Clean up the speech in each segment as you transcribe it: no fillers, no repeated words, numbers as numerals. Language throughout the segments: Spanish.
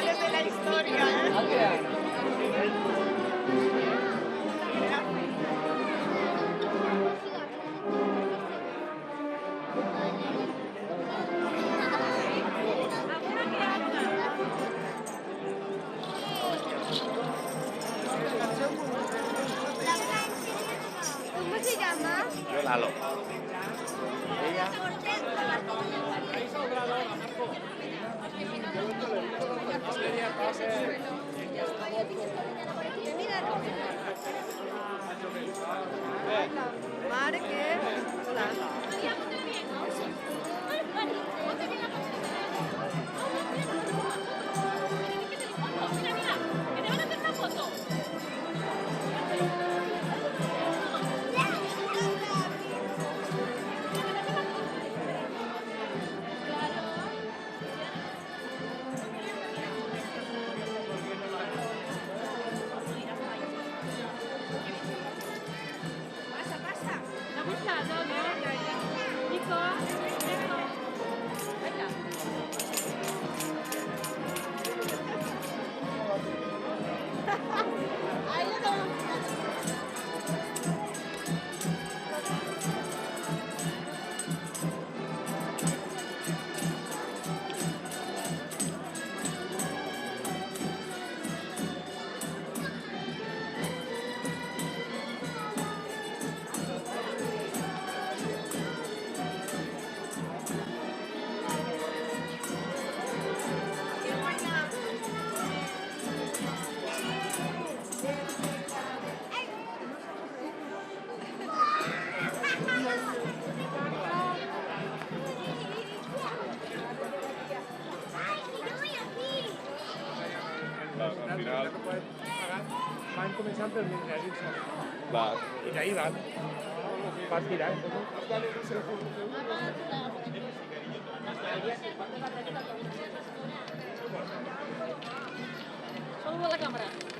finales de la historia. ¿Cómo se llama? Yo Lalo. Mare che Al final... Van començant per l'ingressos. Clar. I d'ahir van. Vas tirant. Saluda a la càmera.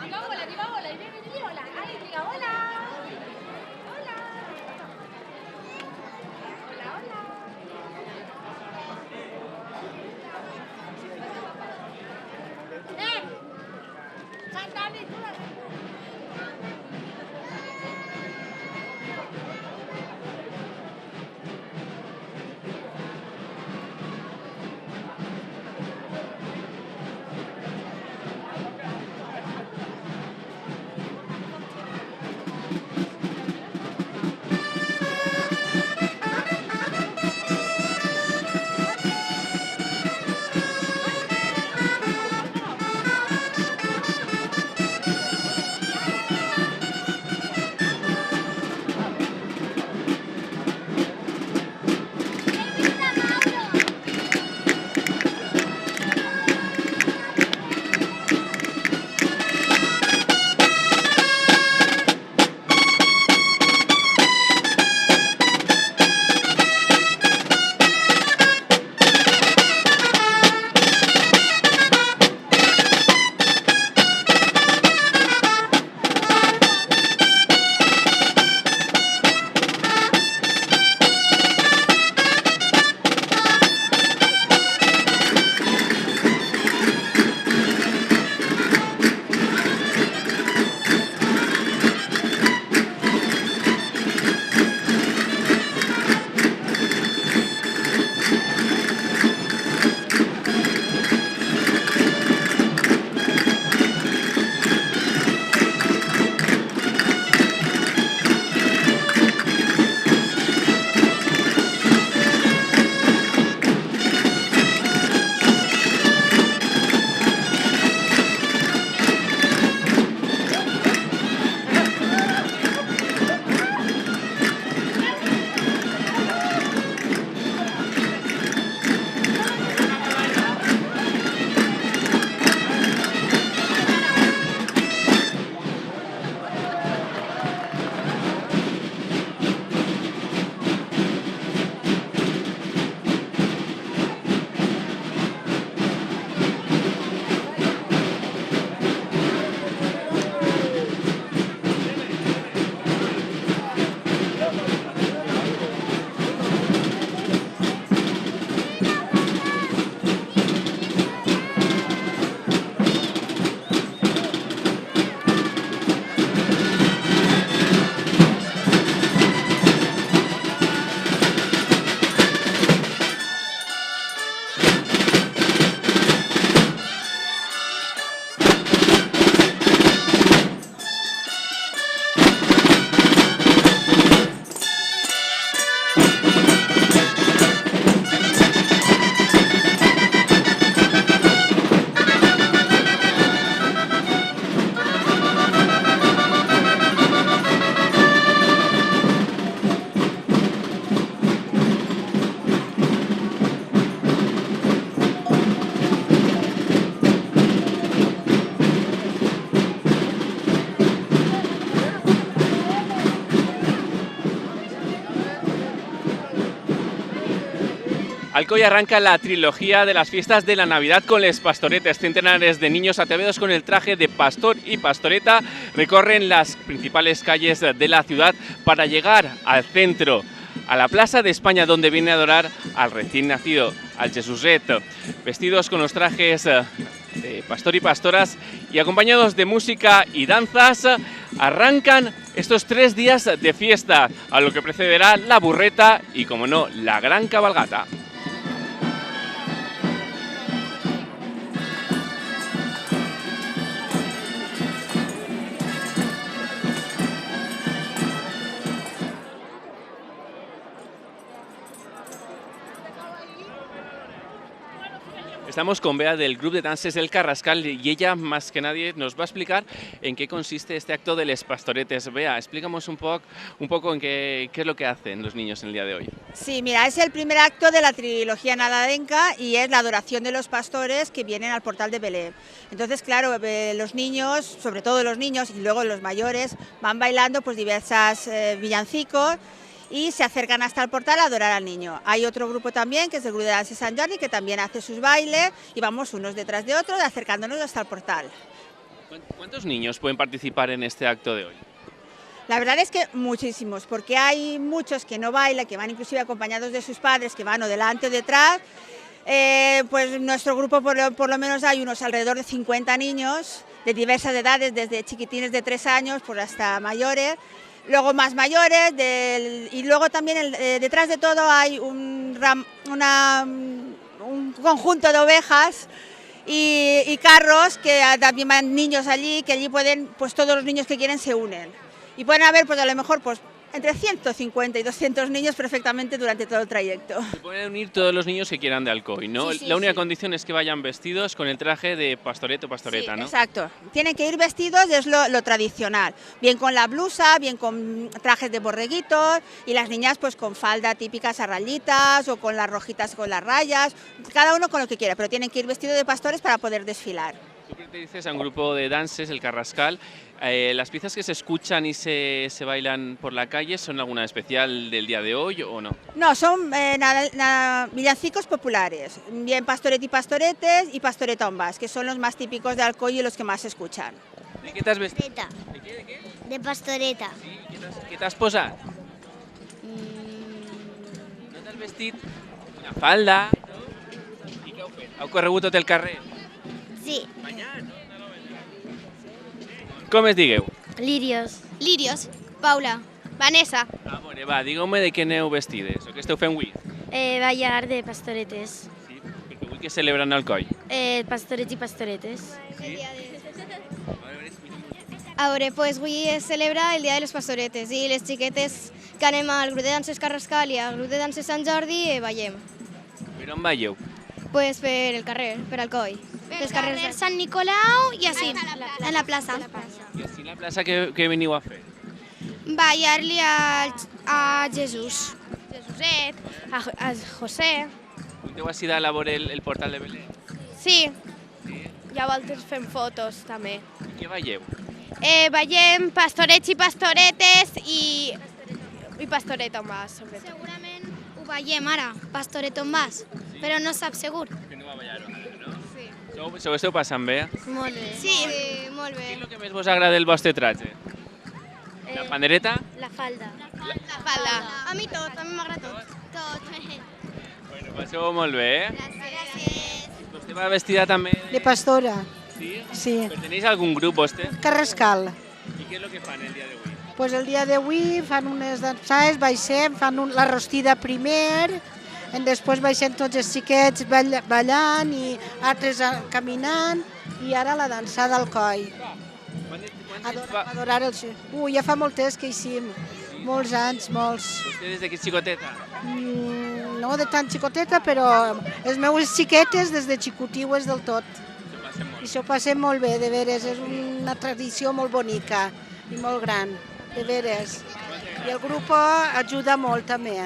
Diga hola, diga hola, y viene, diga hola. Ay, diga hola. Hola. Hola, hola. Santani, tú la... Alcoy arranca la trilogía de las fiestas de la Navidad con les pastoretes. Centenares de niños ataviados con el traje de pastor y pastoreta recorren las principales calles de la ciudad para llegar al centro, a la Plaza de España, donde viene a adorar al recién nacido, al Jesuset, vestidos con los trajes de pastor y pastoras y acompañados de música y danzas. Arrancan estos 3 días de fiesta, a lo que precederá la burreta y, como no, la gran cabalgata. Estamos con Bea del Grup de Danses del Carrascal y ella, más que nadie, nos va a explicar en qué consiste este acto de les pastoretes. Bea, explícanos un poco en qué es lo que hacen los niños en el día de hoy. Sí, mira, es el primer acto de la trilogía nadadenca y es la adoración de los pastores que vienen al portal de Belén. Entonces, claro, los niños, sobre todo los niños y luego los mayores, van bailando pues diversas villancicos. y se acercan hasta el portal a adorar al niño. Hay otro grupo también, que es el grupo de Danses Sant Jordi, que también hace sus bailes y vamos unos detrás de otros acercándonos hasta el portal. ¿Cuántos niños pueden participar en este acto de hoy? La verdad es que muchísimos, porque hay muchos que no bailan, que van inclusive acompañados de sus padres, que van o delante o detrás. Pues en nuestro grupo por lo menos hay unos alrededor de 50 niños de diversas edades, desde chiquitines de 3 años pues hasta mayores, luego más mayores, y luego también detrás de todo hay un conjunto de ovejas y carros, que también van niños allí, que allí pueden, pues todos los niños que quieren se unen. Y pueden haber pues a lo mejor pues entre 150 y 200 niños perfectamente durante todo el trayecto. Se pueden unir todos los niños que quieran de Alcoy, ¿no? Sí, La única condición es que vayan vestidos con el traje de pastoreto o pastoreta, Sí, ¿no? exacto. Tienen que ir vestidos, es lo tradicional. Bien con la blusa, bien con trajes de borreguitos, y las niñas pues con falda típicas a rayitas o con las rojitas con las rayas, cada uno con lo que quiera, pero tienen que ir vestidos de pastores para poder desfilar. Tú perteneces a un grupo de danses, el Carrascal. ¿Las piezas que se escuchan y se bailan por la calle son alguna especial del día de hoy o no? No, son villancicos populares, bien pastoret y pastoretes y pastoretombas, que son los más típicos de Alcoy y los que más se escuchan. ¿De qué te has vestido? Pastoreta. ¿De qué? ¿De qué? De pastoreta. Sí, què t'has posat? No t'has vestit? Una falda, no? I què heu fet? Heu corregut tot el carrer? Sí. Com es digueu? Lirios. Lirios. Paula. Vanessa. A veure, va, digueu-me de què aneu vestides, o què esteu fent avui? Ballar de pastoretes. Sí, perquè avui que celebren Alcoi. Pastorets i pastoretes. Sí? A veure, pues avui es celebra el Dia de les Pastoretes i les xiquetes que anem al grup de danses Carrascal i al grup de danses Sant Jordi ballem. Per on veieu? Pues per el carrer, per Alcoi. Els carrers de Sant Nicolau i així, en la plaça. I així a la plaça què veniu a fer? Ballar-li a Jesús. Jesuset, a José. Punteu així dalt a veure el portal de Belén? Sí. I a voltes fem fotos també. I què veieu? Ballem pastorets i pastoretes i pastoretombes, sobretot. Segurament ho ballem ara, pastoretombes, però no sap segur. Que no va ballar-ho ara, no? Sí. S'ho esteu passant bé? Molt bé. Sí, molt Què bé. és el que més vos agrada del vostre traje? La pandereta? La falda. La falda. A mi tot, a mi m'agrada tot. Tot. Bueno, passeu molt bé, eh? Gràcies. Vostè va vestida també De pastora, Sí? sí. ¿Perteneix a algun grup, vostè? Carrascal. I què és el que fan el dia d'avui? Pues el dia d'avui fan unes dansades, baixem, fan la rostida primer, després baixem tots els xiquets ballant i altres caminant, i ara la dansada al coll. Adorar el... ja fa molt temps que hi sim, molts anys, molts. Vostè des de que és xicoteta? No de tan xicoteta, però les meves xiquetes des de xicotigues del tot. S'ho passem molt. I s'ho passem molt bé, de veres, és una tradició molt bonica i molt gran, de veres. I el grup ajuda molt també.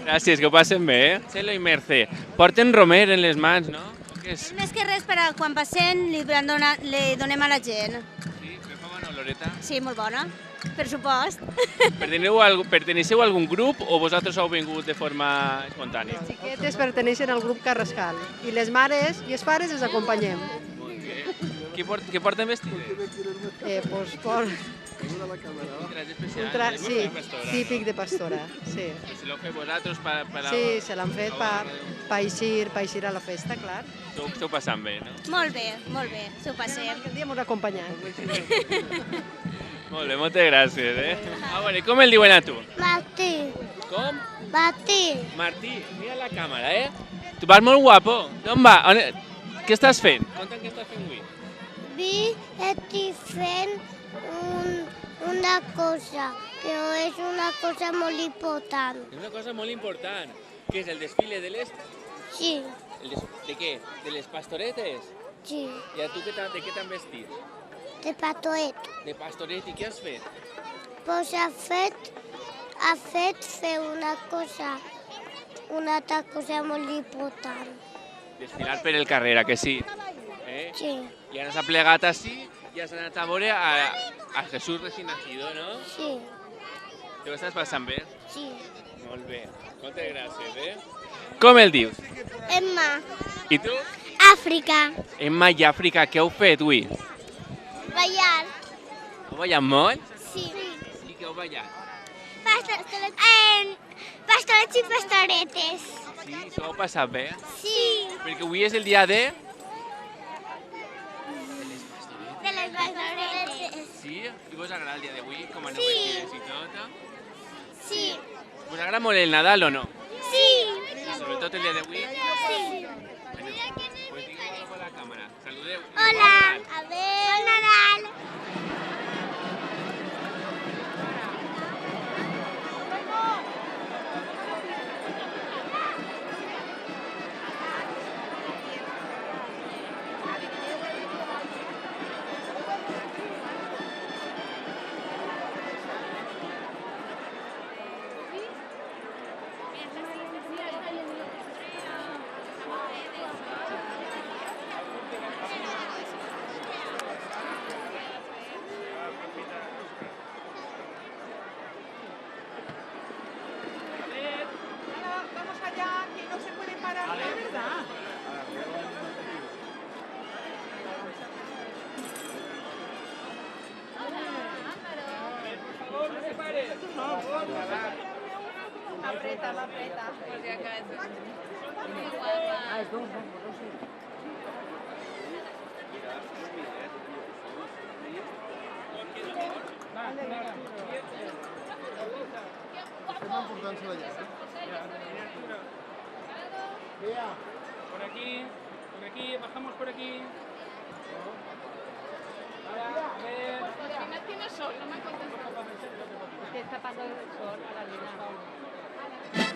Gràcies, que ho passen bé, eh? Celo i Mercè. Porten romer en les mans, no? O què és? Més que res, per quan passem li donem a la gent. Sí, que fa bona oloreta. Sí, molt bona, per supost. Perteneceu a algun grup o vosaltres heu vingut de forma espontània? Les xiquetes perteneixen al grup Carrascal i les mares i els pares els acompanyem. Què porten vestides? Pues, Un traje especial. sí, típic de pastora. Sí, Si l'heu fet vosaltres per sí se l'han fet per eixir a la festa, clar. Esteu passant bé, no? Molt bé, s'ho passem. El dia m'ho acompanyat. Molt bé, moltes gràcies, eh? A veure, com el diuen a tu? Martí. Com? Martí. Martí, mira la càmera, eh? Tu vas molt guapo. D'on va? Què estàs fent? Conta'm què estàs fent avui. Estic fent una cosa, però és una cosa molt important. És una cosa molt important. Què és el desfile de les... Sí, De què? De les pastoretes? sí, I a tu de què t'han vestit? de patoet. De pastoret, i què has fet? Pues ha fet fer una altra cosa molt important. Desfilar per el carrer, que sí? Sí, I ara s'ha plegat així i has anat a veure a Jesús recién nacido, no? sí. Te ho estàs passant bé? Sí. Molt bé. Moltes gràcies, Com el dius? Emma. I tu? Àfrica. Emma i Àfrica, què heu fet avui? Ballar. Heu ballat molt? Sí. I què heu ballat? Pastorets i pastoretes. Sí, s'ho heu passat bé? Sí. Perquè avui és el dia de... De les pastoretes. Sí? I vos agrada el dia d'avui? Com aneu Sí. vestides i tot? Sí. Vos agrada molt el Nadal o no? Sí. I sobretot el dia d'avui? Sí. Pues digueu-ho a la càmera. Saludeu. Hola. Bon Nadal. Adéu. Bon Nadal. Vamos allá, que no se puede parar, ¿de verdad? Aprieta, aprieta. Por aquí, bajamos por aquí. Ahora, a ver. Al final tiene sol, no me contestas. Que está pasando el sol a la luna.